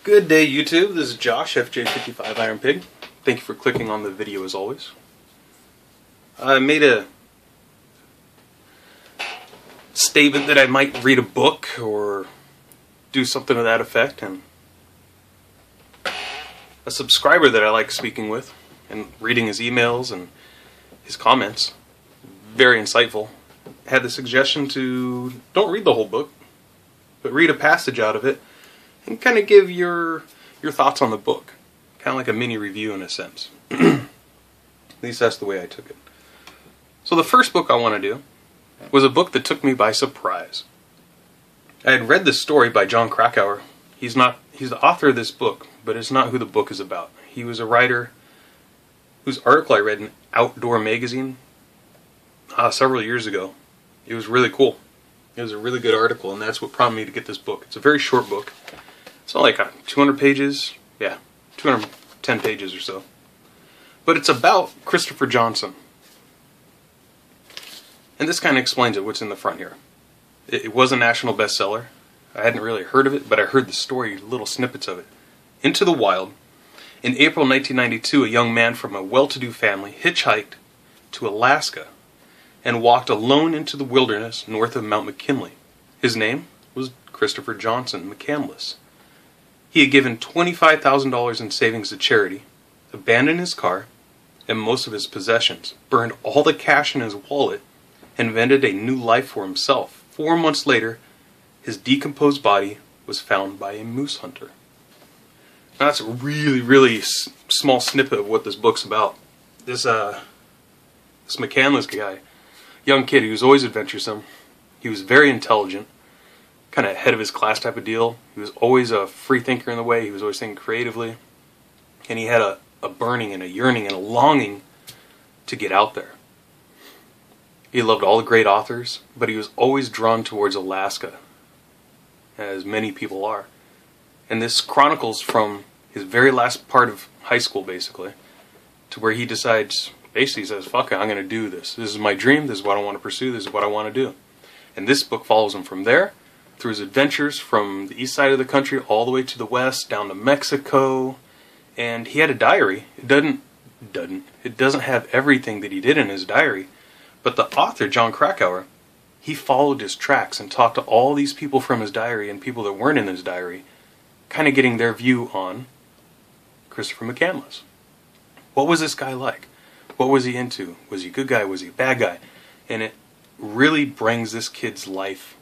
Good day, YouTube. This is Josh, FJ55 Iron Pig. Thank you for clicking on the video as always. I made a statement that I might read a book or do something to that effect, and a subscriber that I like speaking with and reading his emails and his comments, very insightful, had the suggestion to don't read the whole book, but read a passage out of it and kind of give your thoughts on the book. Kind of like a mini review in a sense. At least that's the way I took it. So the first book I want to do was a book that took me by surprise. I had read this story by Jon Krakauer. He's the author of this book, but it's not who the book is about. He was a writer whose article I read in Outdoor Magazine several years ago. It was really cool. It was a really good article, and that's what prompted me to get this book. It's a very short book. It's not like 200 pages. Yeah, 210 pages or so. But it's about Christopher Johnson. And this kind of explains it, what's in the front here. It was a national bestseller. I hadn't really heard of it, but I heard the story, little snippets of it. Into the Wild. In April 1992, a young man from a well-to-do family hitchhiked to Alaska and walked alone into the wilderness north of Mount McKinley. His name was Christopher Johnson McCandless. He had given $25,000 in savings to charity, abandoned his car and most of his possessions, burned all the cash in his wallet, and invented a new life for himself. 4 months later, his decomposed body was found by a moose hunter. Now that's a really small snippet of what this book's about. This McCandless guy, young kid, he was always adventuresome. He was very intelligent, kind of ahead of his class type of deal. He was always a free thinker in the way. He was always thinking creatively. And he had a burning and a yearning and a longing to get out there. He loved all the great authors, but he was always drawn towards Alaska, as many people are. And this chronicles from his very last part of high school, basically, to where he decides, basically says, fuck it, I'm going to do this. This is my dream, this is what I want to pursue, this is what I want to do. And this book follows him from there, through his adventures from the east side of the country all the way to the west, down to Mexico. And he had a diary. It doesn't have everything that he did in his diary, but the author, Jon Krakauer, he followed his tracks and talked to all these people from his diary and people that weren't in his diary, kind of getting their view on Christopher McCandless. What was this guy like? What was he into? Was he a good guy? Was he a bad guy? And it really brings this kid's life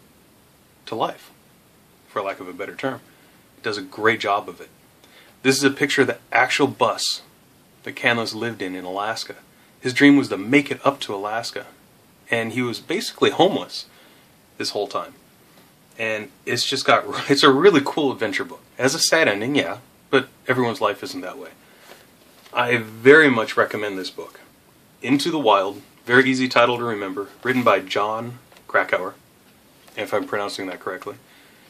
to life, for lack of a better term. It does a great job of it. This is a picture of the actual bus that McCandless lived in Alaska. His dream was to make it up to Alaska, and he was basically homeless this whole time. And it's a really cool adventure book. It has a sad ending, yeah, but everyone's life isn't that way. I very much recommend this book. Into the Wild, very easy title to remember, written by Jon Krakauer, if I'm pronouncing that correctly,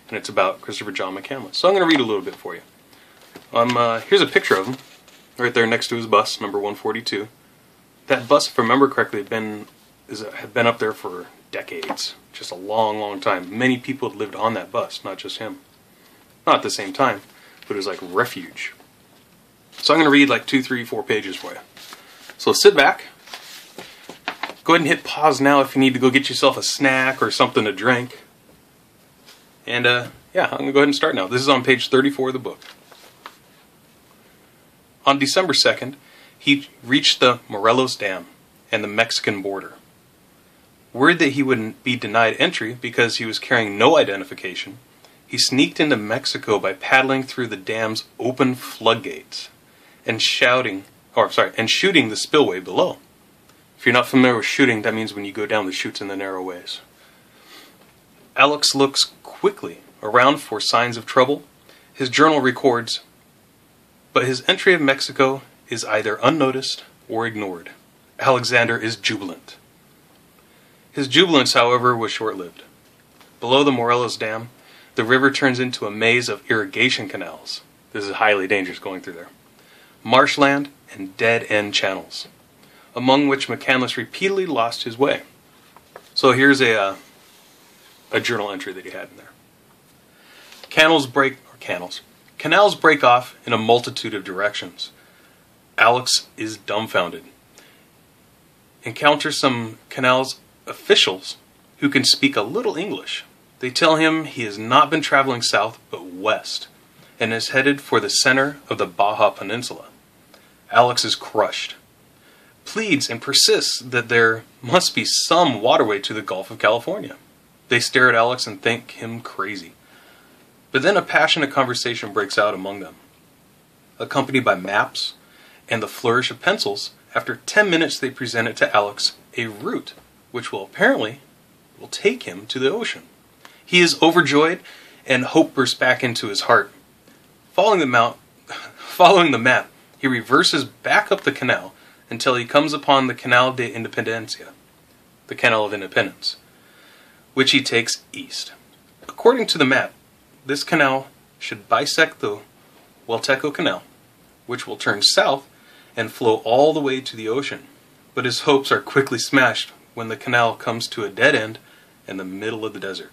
and it's about Christopher John McCandless. So I'm going to read a little bit for you. Here's a picture of him, right there next to his bus, number 142. That bus, if I remember correctly, had been up there for decades, just a long time. Many people had lived on that bus, not just him. Not at the same time, but it was like refuge. So I'm going to read like 2, 3, 4 pages for you. So sit back. Go ahead and hit pause now if you need to go get yourself a snack or something to drink. And yeah, I'm going to go ahead and start now. This is on page 34 of the book. On December 2nd, he reached the Morelos Dam and the Mexican border. Word that he would be denied entry because he was carrying no identification, he sneaked into Mexico by paddling through the dam's open floodgates and shooting the spillway below. If you're not familiar with shooting, that means when you go down the chutes in the narrow ways. Alex looks quickly around for signs of trouble. His journal records, but his entry of Mexico is either unnoticed or ignored. Alexander is jubilant. His jubilance, however, was short-lived. Below the Morelos Dam, the river turns into a maze of irrigation canals. This is highly dangerous going through there. Marshland and dead-end channels, among which McCandless repeatedly lost his way. So here's a journal entry that he had in there. Canals Canals break off in a multitude of directions. Alex is dumbfounded. Encounters some canals officials who can speak a little English. They tell him he has not been traveling south but west and is headed for the center of the Baja Peninsula. Alex is crushed, pleads and persists that there must be some waterway to the Gulf of California. They stare at Alex and think him crazy. But then a passionate conversation breaks out among them. Accompanied by maps and the flourish of pencils, after 10 minutes they present it to Alex a route which will take him to the ocean. He is overjoyed and hope bursts back into his heart. Following the map, he reverses back up the canal until he comes upon the Canal de Independencia, the Canal of Independence, which he takes east. According to the map, this canal should bisect the Hualteco Canal, which will turn south and flow all the way to the ocean. But his hopes are quickly smashed when the canal comes to a dead end in the middle of the desert.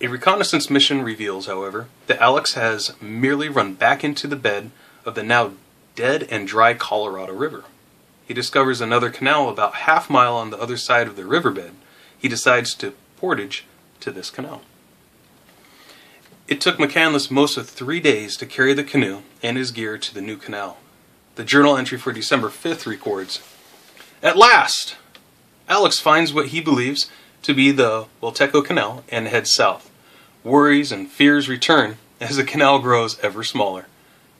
A reconnaissance mission reveals, however, that Alex has merely run back into the bed of the now dead and dry Colorado River. He discovers another canal about half-mile on the other side of the riverbed. He decides to portage to this canal. It took McCandless most of 3 days to carry the canoe and his gear to the new canal. The journal entry for December 5th records, "At last, Alex finds what he believes to be the Hualteco Canal and heads south. Worries and fears return as the canal grows ever smaller.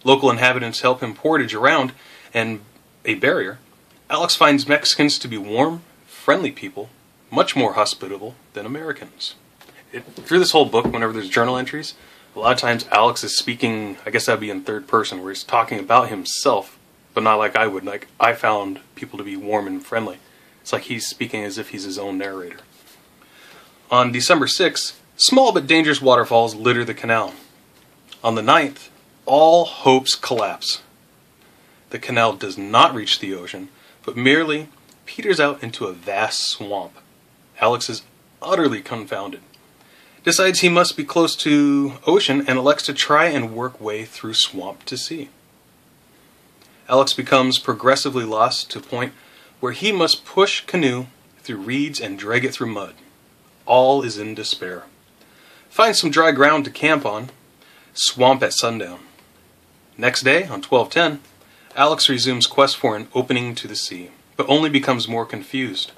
Local inhabitants help him portage around and a barrier. Alex finds Mexicans to be warm, friendly people, much more hospitable than Americans." Through this whole book, whenever there's journal entries, a lot of times Alex is speaking, I guess that'd be in third person, where he's talking about himself, but not like I would. Like, I found people to be warm and friendly. It's like he's speaking as if he's his own narrator. On December 6th, small but dangerous waterfalls litter the canal. On the 9th, all hopes collapse. The canal does not reach the ocean, but merely peters out into a vast swamp. Alex is utterly confounded. Decides he must be close to ocean and elects to try and work way through swamp to sea. Alex becomes progressively lost to a point where he must push canoe through reeds and drag it through mud. All is in despair. Finds some dry ground to camp on. Swamp at sundown. Next day, on 12/10, Alex resumes quest for an opening to the sea, but only becomes more confused.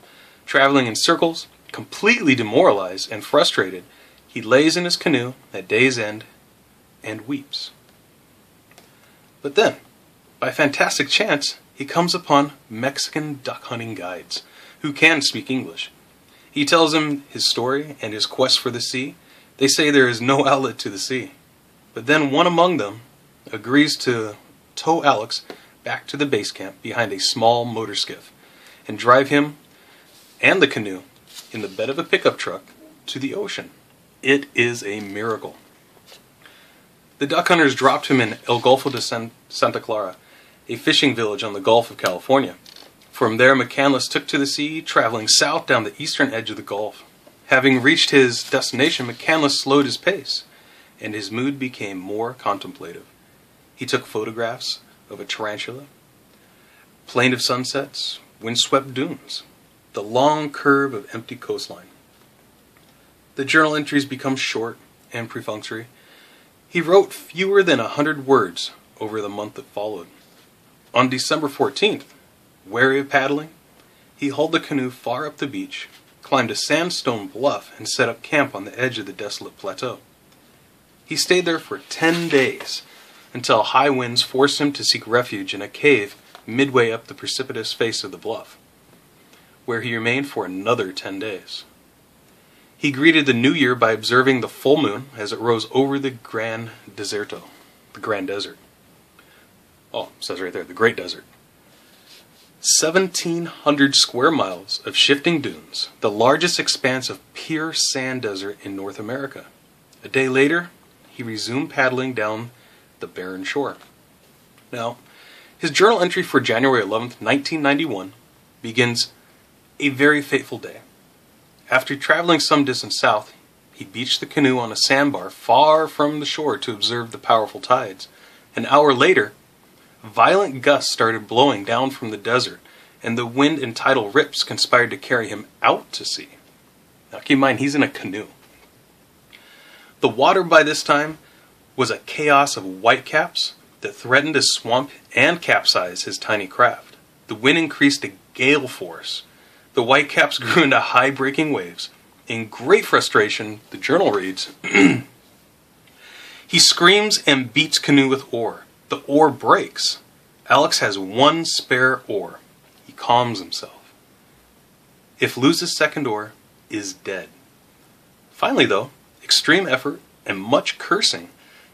Traveling in circles, completely demoralized and frustrated, he lays in his canoe at day's end and weeps. But then, by fantastic chance, he comes upon Mexican duck hunting guides who can speak English. He tells him his story and his quest for the sea. They say there is no outlet to the sea. But then one among them agrees to tow Alex back to the base camp behind a small motor skiff and drive him and the canoe in the bed of a pickup truck to the ocean. It is a miracle. The duck hunters dropped him in El Golfo de Santa Clara, a fishing village on the Gulf of California. From there, McCandless took to the sea, traveling south down the eastern edge of the Gulf. Having reached his destination, McCandless slowed his pace, and his mood became more contemplative. He took photographs of a tarantula, plain of sunsets, windswept dunes, the long curve of empty coastline. The journal entries become short and perfunctory. He wrote fewer than 100 words over the month that followed. On December 14th, wary of paddling, he hauled the canoe far up the beach, climbed a sandstone bluff, and set up camp on the edge of the desolate plateau. He stayed there for 10 days, until high winds forced him to seek refuge in a cave midway up the precipitous face of the bluff, where he remained for another 10 days. He greeted the new year by observing the full moon as it rose over the Gran Deserto, the Grand Desert. Oh, it says right there, the Great Desert. 1,700 square miles of shifting dunes, the largest expanse of pure sand desert in North America. A day later, he resumed paddling down the barren shore. Now, his journal entry for January 11th, 1991 begins a very fateful day. After traveling some distance south, He beached the canoe on a sandbar far from the shore to observe the powerful tides. An hour later, violent gusts started blowing down from the desert, and the wind and tidal rips conspired to carry him out to sea. Now keep in mind, he's in a canoe. The water by this time was a chaos of whitecaps that threatened to swamp and capsize his tiny craft. The wind increased to gale force. The whitecaps grew into high-breaking waves. In great frustration, the journal reads, he screams and beats canoe with oar. The oar breaks. Alex has one spare oar. He calms himself. If loses second oar, is dead. Finally, though, extreme effort and much cursing,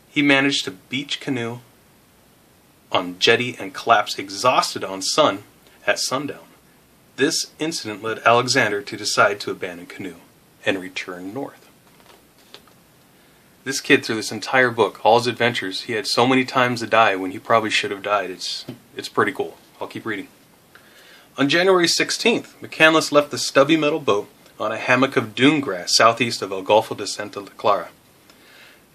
he managed to beach canoe on jetty and collapse exhausted on sun at sundown. This incident led Alexander to decide to abandon canoe and return north. This kid, through this entire book, all his adventures, he had so many times to die when he probably should have died. It's pretty cool. I'll keep reading. On January 16th, McCandless left the stubby metal boat on a hammock of dune grass southeast of El Golfo de Santa Clara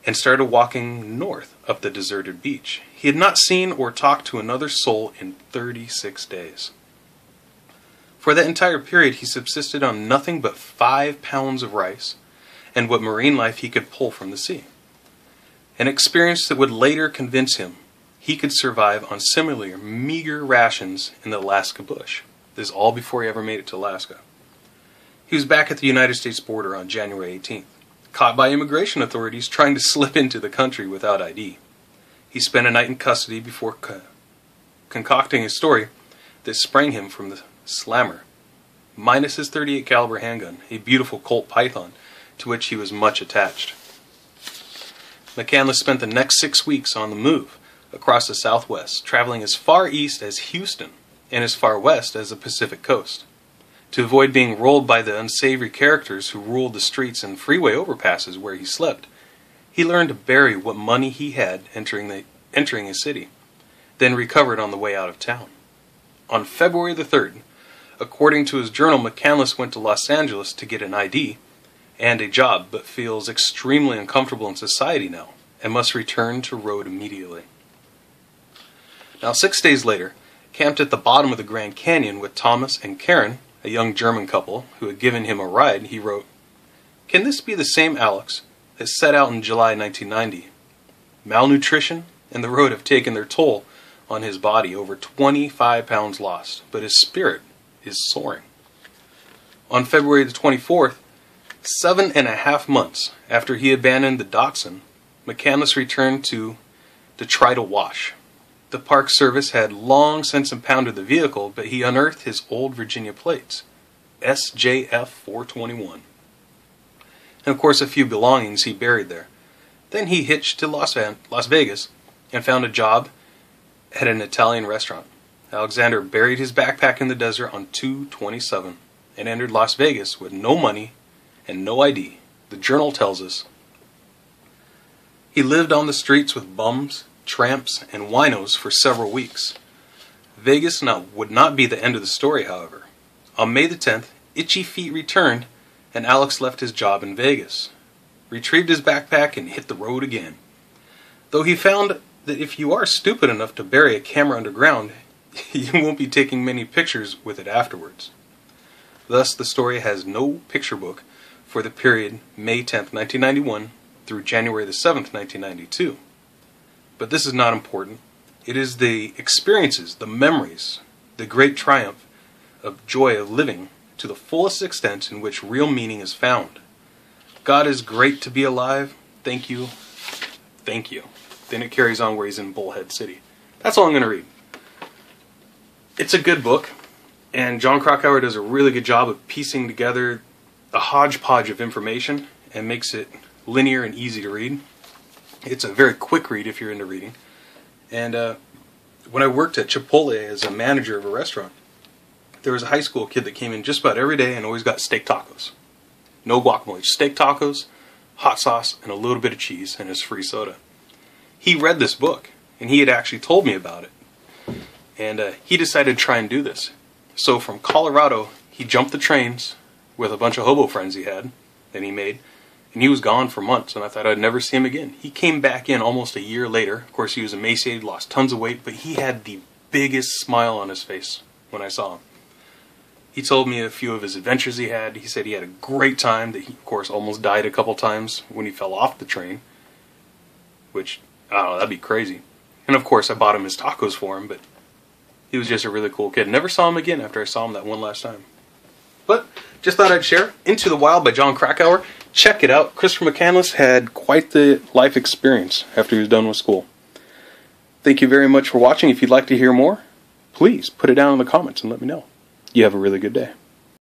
and started walking north up the deserted beach. He had not seen or talked to another soul in 36 days. For that entire period, he subsisted on nothing but 5 pounds of rice and what marine life he could pull from the sea. An experience that would later convince him he could survive on similarly meager rations in the Alaska bush. This is all before he ever made it to Alaska. He was back at the United States border on January 18th, caught by immigration authorities trying to slip into the country without ID. He spent a night in custody before concocting a story that sprang him from the slammer, minus his .38 caliber handgun, a beautiful Colt Python, to which he was much attached. McCandless spent the next 6 weeks on the move across the Southwest, traveling as far east as Houston and as far west as the Pacific coast. To avoid being rolled by the unsavory characters who ruled the streets and freeway overpasses where he slept, he learned to bury what money he had entering a city, then recovered on the way out of town. On February the 3rd, according to his journal, McCandless went to Los Angeles to get an ID and a job, but feels extremely uncomfortable in society now and must return to road immediately. Now, 6 days later, camped at the bottom of the Grand Canyon with Thomas and Karen, a young German couple who had given him a ride, he wrote, "Can this be the same Alex that set out in July 1990? Malnutrition and the road have taken their toll on his body, over 25 pounds lost, but his spirit is soaring." On February the 24th, 7.5 months after he abandoned the Dachshund, McCandless returned to try to wash. The Park Service had long since impounded the vehicle, but he unearthed his old Virginia plates, SJF 421. And of course a few belongings he buried there. Then he hitched to Las Vegas and found a job at an Italian restaurant. Alexander buried his backpack in the desert on 2/27 and entered Las Vegas with no money and no ID. The journal tells us he lived on the streets with bums, tramps, and winos for several weeks. Vegas would not be the end of the story, however. On May the 10th, Itchy Feet returned, and Alex left his job in Vegas, retrieved his backpack, and hit the road again. Though he found that if you are stupid enough to bury a camera underground, you won't be taking many pictures with it afterwards. Thus, the story has no picture book for the period May 10th, 1991 through January the 7th, 1992. But this is not important. It is the experiences, the memories, the great triumph of joy of living to the fullest extent in which real meaning is found. God is great to be alive. Thank you. Thank you. Then it carries on where he's in Bullhead City. That's all I'm going to read. It's a good book, and Jon Krakauer does a really good job of piecing together a hodgepodge of information and makes it linear and easy to read. It's a very quick read if you're into reading. And when I worked at Chipotle as a manager of a restaurant, there was a high school kid that came in just about every day and always got steak tacos. No guacamole, just steak tacos, hot sauce, and a little bit of cheese, and his free soda. He read this book, and he had actually told me about it. And he decided to try and do this. So from Colorado, he jumped the trains with a bunch of hobo friends he had, that he made, and And he was gone for months, and I thought I'd never see him again. He came back in almost a year later. Of course, he was emaciated, lost tons of weight, but he had the biggest smile on his face when I saw him. He told me a few of his adventures he had. He said he had a great time, that he, of course, almost died a couple times when he fell off the train, which, I don't know, that'd be crazy. And of course, I bought him his tacos for him, but he was just a really cool kid. Never saw him again after I saw him that one last time. But just thought I'd share Into the Wild by Jon Krakauer. Check it out. Christopher McCandless had quite the life experience after he was done with school. Thank you very much for watching. If you'd like to hear more, please put it down in the comments and let me know. You have a really good day.